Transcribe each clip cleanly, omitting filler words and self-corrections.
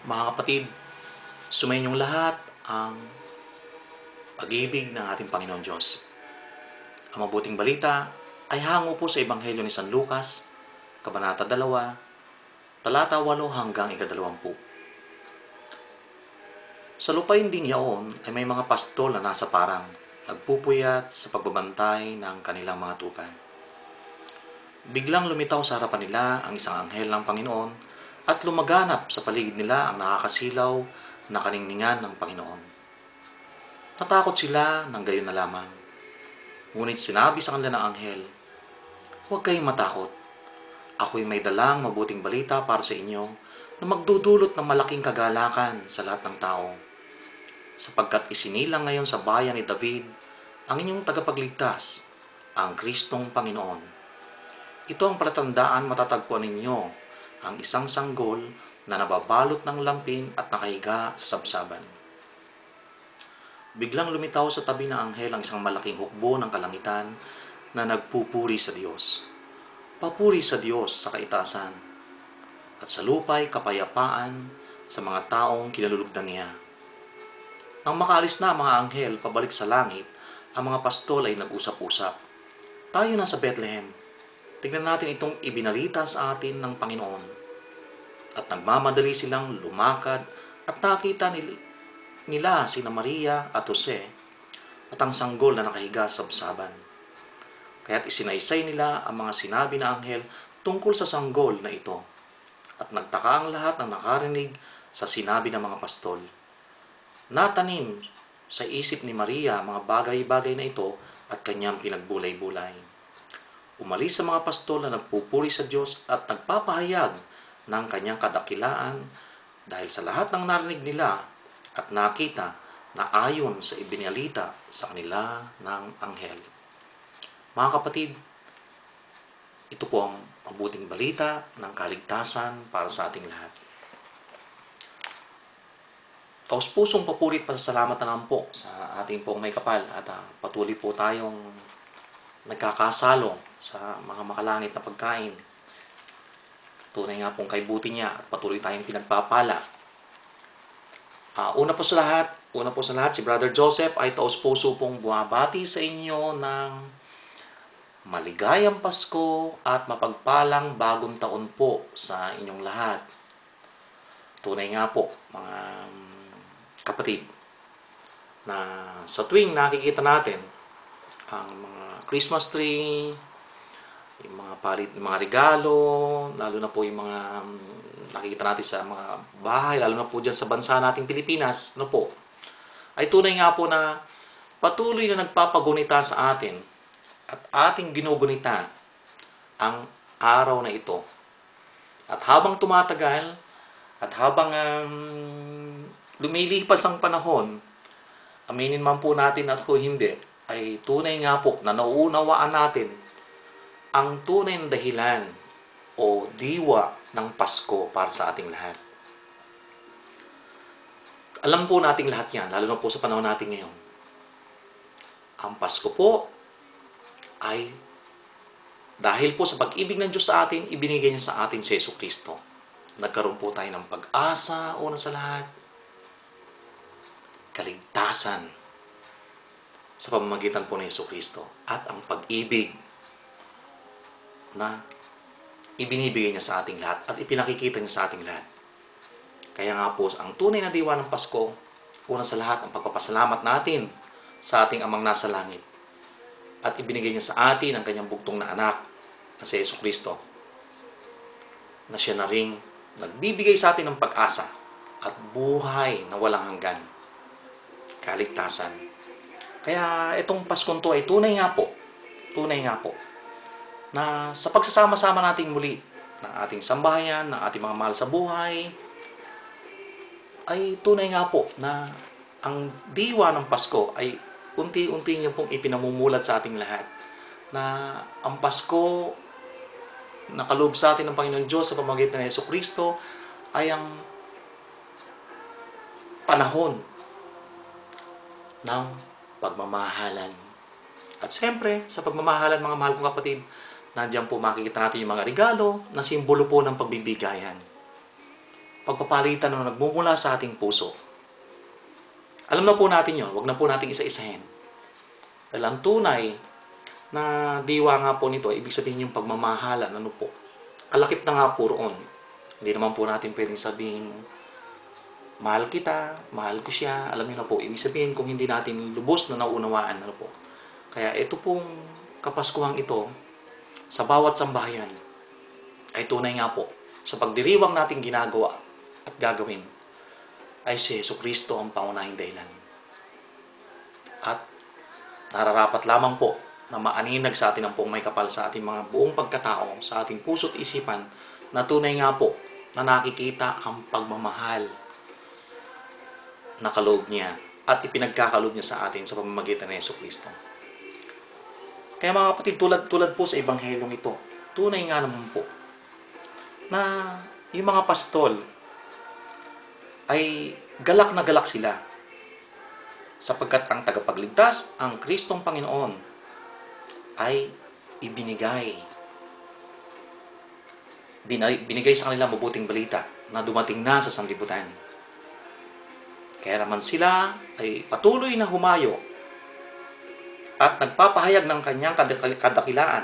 Mga kapatid, sumayin niyong lahat ang pag-ibig ng ating Panginoon Diyos. Ang mabuting balita ay hango po sa Ebanghelyo ni San Lucas, Kabanata 2, talata 8 hanggang 20. Sa lupain ding yaon ay may mga pastol na nasa parang, nagpupuyat sa pagbabantay ng kanilang mga tupa. Biglang lumitaw sa harapan nila ang isang anghel ng Panginoon at lumaganap sa paligid nila ang nakakasilaw na kaningningan ng Panginoon. Natakot sila ng gayon na lamang. Ngunit sinabi sa kanila ng anghel, "Huwag kayong matakot. Ako'y may dalang mabuting balita para sa inyo na magdudulot ng malaking kagalakan sa lahat ng tao. Sapagkat isinilang ngayon sa bayan ni David ang inyong tagapagligtas, ang Kristong Panginoon. Ito ang palatandaan matatagpuan ninyo, ang isang sanggol na nababalot ng lampin at nakahiga sa sabsaban." Biglang lumitaw sa tabi ng anghel ang isang malaking hukbo ng kalangitan na nagpupuri sa Diyos. Papuri sa Diyos sa kaitasan, at sa lupa'y kapayapaan sa mga taong kinalulugdan niya. Nang makaalis na ang mga anghel pabalik sa langit, ang mga pastol ay nag-usap-usap. "Tayo na sa Bethlehem. Tignan natin itong ibinalita sa atin ng Panginoon." At nagmamadali silang lumakad at nakita nila sina Maria at Jose at ang sanggol na nakahiga sa sabsaban. Kaya't isinaysay nila ang mga sinabi ng anghel tungkol sa sanggol na ito. At nagtaka ang lahat ng nakarinig sa sinabi ng mga pastol. Natanim sa isip ni Maria ang mga bagay-bagay na ito at kanyang pinagbulay-bulay. Umalis sa mga pastol na nagpupuri sa Diyos at nagpapahayag ng kanyang kadakilaan dahil sa lahat ng narinig nila at nakita na ayon sa ibinalita sa kanila ng anghel. Mga kapatid, ito po ang mabuting balita ng kaligtasan para sa ating lahat. Taos-pusong papurit pasasalamat na lang po sa ating pong may kapal at patuloy po tayong nagkakasalo sa mga makalangit na pagkain. Tunay nga pong kaibuti niya at patuloy tayong pinagpapala. Una po sa lahat, si Brother Joseph ay taos-puso pong buwabati sa inyo ng maligayang Pasko at mapagpalang bagong taon po sa inyong lahat. Tunay nga po, mga kapatid, na sa tuwing nakikita natin ang mga Christmas tree, yung mga regalo, lalo na po yung mga nakikita natin sa mga bahay, lalo na po dyan sa bansa nating Pilipinas, ay tunay nga po na patuloy na nagpapagunita sa atin at ating ginugunita ang araw na ito. At habang tumatagal at habang lumilipas ang panahon, aminin man po natin at kung hindi, ay tunay nga po na nauunawaan natin ang tunay na dahilan o diwa ng Pasko para sa ating lahat. Alam po nating lahat yan, lalo na po sa panahon natin ngayon. Ang Pasko po ay dahil po sa pag-ibig ng Diyos sa atin, ibinigay niya sa atin si Jesucristo. Nagkaroon po tayo ng pag-asa, una sa lahat, kaligtasan sa pamamagitan po ni Jesucristo at ang pag-ibig na ibinibigay niya sa ating lahat at ipinakikita niya sa ating lahat. Kaya nga po, ang tunay na diwa ng Pasko, una sa lahat, ang pagpapasalamat natin sa ating Amang nasa langit. At ibinigay niya sa atin ang kanyang bugtong na anak, na si Jesucristo, na siya na ring nagbibigay sa atin ng pag-asa at buhay na walang hanggan, kaligtasan. Kaya itong Paskong to ay tunay nga po, na sa pagsasama-sama nating muli ng ating sambahayan, ng ating mga mahal sa buhay, ay tunay nga po na ang diwa ng Pasko ay unti-unti niya pong ipinamumulat sa ating lahat na ang Pasko nakaloob sa atin ng Panginoon Diyos sa pamamagitan ng Jesucristo ay ang panahon ng pagmamahalan. At siyempre, sa pagmamahalan, mga mahal kong kapatid, nandiyan po makikita natin yung mga regalo na simbolo po ng pagbibigayan. pagpapalitan na nagmumula sa ating puso. Alam na po natin yun, huwag na po natin isa-isahin. Dahil ang tunay na diwa nga po nito, ibig sabihin yung pagmamahalan, ano po. Kalakip na nga po roon. Hindi naman po natin pwedeng sabihin, mahal kita, mahal ko siya, alam niyo na po, ibig sabihin kung hindi natin lubos na naunawaan, ano po. Kaya ito pong Kapaskuhang ito, sa bawat sambahayan, ay tunay nga po, sa pagdiriwang natin ginagawa at gagawin, ay si Jesucristo ang pangunahing dahilan. At nararapat lamang po na maaninag sa atin ang pong may kapal sa ating mga buong pagkatao, sa ating puso't isipan, na tunay nga po na nakikita ang pagmamahal na kaloob niya at ipinagkakaloob niya sa atin sa pamamagitan ni Jesucristo. Kaya mga kapatid, tulad po sa Ebanghelyong ito, tunay nga naman po na yung mga pastol ay galak na galak sila sapagkat ang tagapagligtas, ang Kristong Panginoon, ay binigay sa kanila mabuting balita na dumating na sa sanlibutan. Kaya naman sila ay patuloy na humayo at nagpapahayag ng kanyang kadakilaan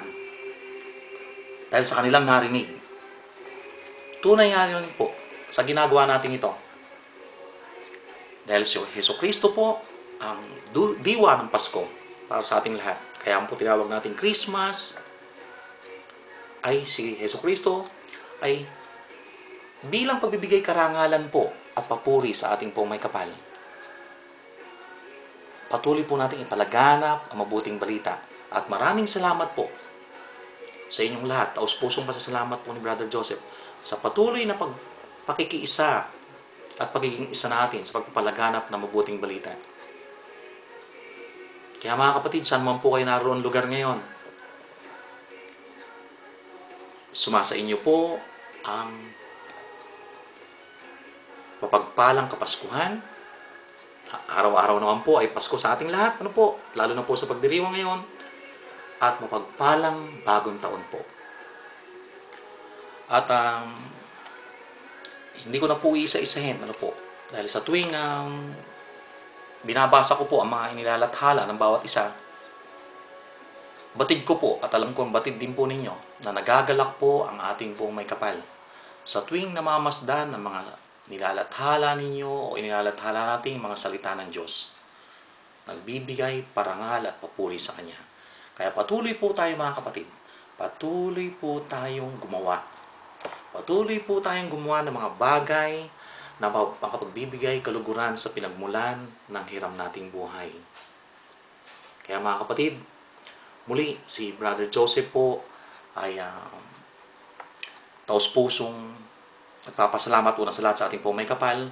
dahil sa kanilang narinig. Tunay nga yun po sa ginagawa natin ito. Dahil si Jesucristo po ang diwa ng Pasko para sa ating lahat. Kaya ang po tinawag natin Christmas ay si Jesucristo ay bilang pagbibigay karangalan po at papuri sa ating pong may kapal. Patuloy po natin ipalaganap ang mabuting balita. At maraming salamat po sa inyong lahat. Taos-pusong pasasalamat po ni Brother Joseph sa patuloy na pakikiisa at pagiging isa natin sa pagpapalaganap ng mabuting balita. Kaya mga kapatid, saan man po kayo naroon lugar ngayon, sumasa inyo po ang mapagpalang Kapaskuhan. Araw-araw naman po ay Pasko sa ating lahat. Ano po? Lalo na po sa pagdiriwang ngayon. At mapagpalang bagong taon po. At hindi ko na po isa-isahin. Ano po? Dahil sa tuwing binabasa ko po ang mga inilalathala ng bawat isa, batid ko po at alam ko ang batid din po ninyo na nagagalak po ang ating pong may kapal. Sa tuwing namamasdan ng mga nilalathala ninyo o inilalathala natin mga salita ng Diyos, nagbibigay parangal at papuri sa Kanya. Kaya patuloy po tayo mga kapatid, patuloy po tayong gumawa. Patuloy po tayong gumawa ng mga bagay na makapagbibigay kaluguran sa pinagmulan ng hiram nating buhay. Kaya mga kapatid, muli si Brother Joseph po ay taos-pusong nagpapasalamat unang sa lahat sa ating pong may kapal.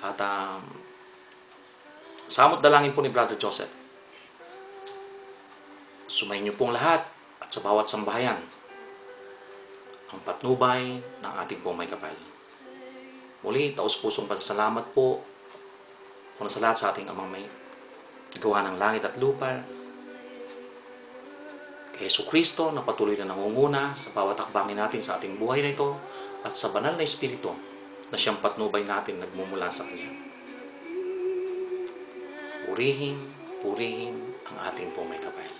At samot dalangin po ni Brother Joseph, sumayin niyo pong lahat at sa bawat sambahayan ang patnubay ng ating pong may kapal. Muli, taos-pusong pasasalamat po unang sa lahat sa ating amang may gawa ng langit at lupa, kay Jesucristo na patuloy na nangunguna sa bawat akbangin natin sa ating buhay na ito, at sa banal na Espiritu na siyang patnubay natin nagmumula sa Kanya. Purihin ang ating pong may kapal.